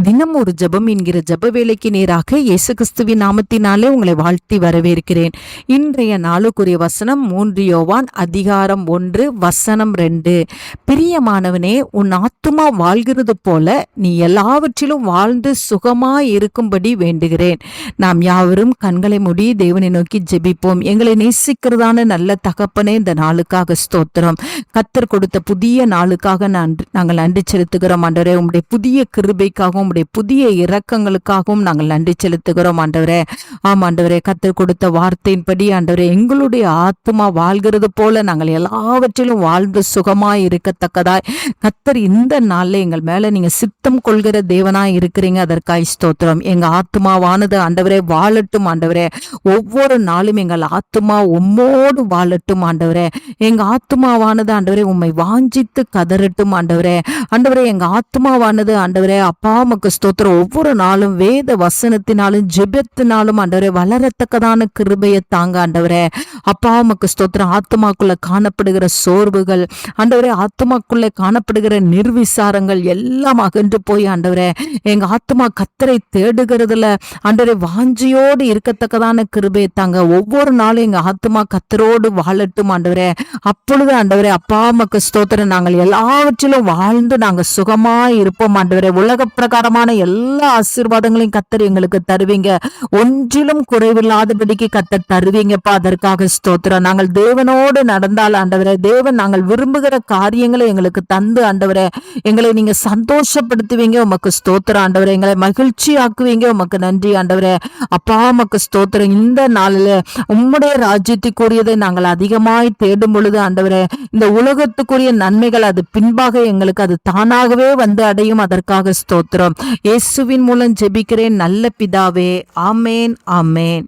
தினம் ஒரு ஜெபம் என்கிற ஜெப வேலைக்கு நேராக இயேசு கிறிஸ்துவின் நாமத்தினாலே உங்களை வாழ்த்தி வரவேற்கிறேன். இன்றைய நாளுக்குரிய வசனம் 3 யோவான் அதிகாரம் 1 வசனம் 2. பிரியமானவனே, உன் ஆத்துமா வாழ்கிறது போல நீ எல்லாவற்றிலும் வாழ்ந்து சுகமாய் இருக்கும்படி வேண்டுகிறேன். நாம் யாவரும் கண்களை மூடி தேவனை நோக்கி ஜெபிப்போம். எங்களை நேசிக்கிறதான நல்ல தகப்பனே, இந்த நாளுக்காக ஸ்தோத்திரம். கர்த்தர் கொடுத்த புதிய நாளுக்காக நாங்கள் நன்றி செலுத்துகிறோம் ஆண்டவரே. உம்முடைய புதிய கிருபைக்காகவும் உம்முடைய புதிய இரக்கங்களுக்காகவும் நாங்கள் நன்றி செலுத்துகிறோம் ஆண்டவரே. ஆம் ஆண்டவரே, கர்த்தர் கொடுத்த வார்த்தையின்படி ஆண்டவரே, எங்களுடைய ஆத்துமா வாழ்கிறது போல நாங்கள் எல்லாவற்றிலும் வாழ்ந்து சுகமாய் இருக்கத்தக்கதாய் கர்த்தர் இந்த நாள்ல எங்கள் மேல நீங்க சித்தம் கொள்கிற தேவனாய் இருக்கிறீங்க. அதற்காய் ஸ்தோத்திரம். எங்க ஆத்துமாவானது ஆண்டவரே வாழட்டும் ஆண்டவரே. ஒவ்வொரு நாளும் எங்கள் ஆத்துமா உம்மோடு வாழட்டும் ஆண்டவரே. எங்க ஆத்துமாவானது ஆண்டவரே உம்மை வாஞ்சித்து கதறட்டும் ஆண்டவரே. ஆண்டவரே, எங்க ஆத்துமாவானது ஆண்டவரே அப்பா உமக்கு ஸ்தோத்திரம், ஒவ்வொரு நாளும் வேத வசனத்தினாலும் ஜெபத்தினாலும் ஆண்டவரே வளரத்தக்கதான கிருபையை தாங்க ஆண்டவரே. அப்பா உமக்கு ஸ்தோத்திரம். ஆத்துமாக்குள்ள காணப்படுகிற சோர்வுகள் ஆண்டவரே, ஆத்துமாக்குள்ள காணப்படுகிற நிர்விசாரங்கள் எல்லாம் அகன்று போய் ஆண்டவரே எங்க ஆத்துமா கர்த்தரை தேடுகிறதுல ஆண்டவரே வாஞ்சியோடு இருக்கத்தக்கதான கிருபையை தாங்க. ஒவ்வொரு நாளும் எங்க ஆத்துமா கர்த்தரோடு வாழட்டும் ஆண்டவரே. அப்பொழுது ஆண்டவரே அப்பா உமக்கு ஸ்தோத்திரம், நாங்கள் எல்லாவற்றிலும் வாழ்ந்து நாங்க சுகமாய் இருப்போம் ஆண்டவரே. உலக பிரகாரமான எல்லா ஆசீர்வாதங்களையும் கர்த்தர் எங்களுக்கு தருவீங்க. ஒன்றிலும் குறைவில்லாதபடிக்கு கர்த்தர் தருவீங்கப்பா. அதற்காக ஸ்தோத்திரம். நாங்கள் தேவனோடு நடந்தால் ஆண்டவரே, தேவன் நாங்கள் விரும்புகிற காரியங்களை எங்களுக்கு தந்து ஆண்டவரே எங்களை நீங்க சந்தோஷப்படுத்துவீங்க. உமக்கு ஸ்தோத்திரம் ஆண்டவரே. எங்களை மகிழ்ச்சி ஆக்குவீங்க. உமக்கு நன்றி ஆண்டவரே. அப்பா உமக்கு ஸ்தோத்திரம். இந்த நாளில் உம்முடைய ராஜ்யத்துக்குரியதை நாங்கள் அதிகமாய் தேடும் பொழுது ஆண்டவரே, இந்த உலகத்துக்குரிய நன்மைகள் அது பின்பாக எங்களுக்கு அது தானாகவே வந்து அடையும். அதற்காக ஸ்தோத்திரம். இயேசுவின் மூலம் ஜெபிக்கிறேன் நல்ல பிதாவே. ஆமேன், ஆமேன்.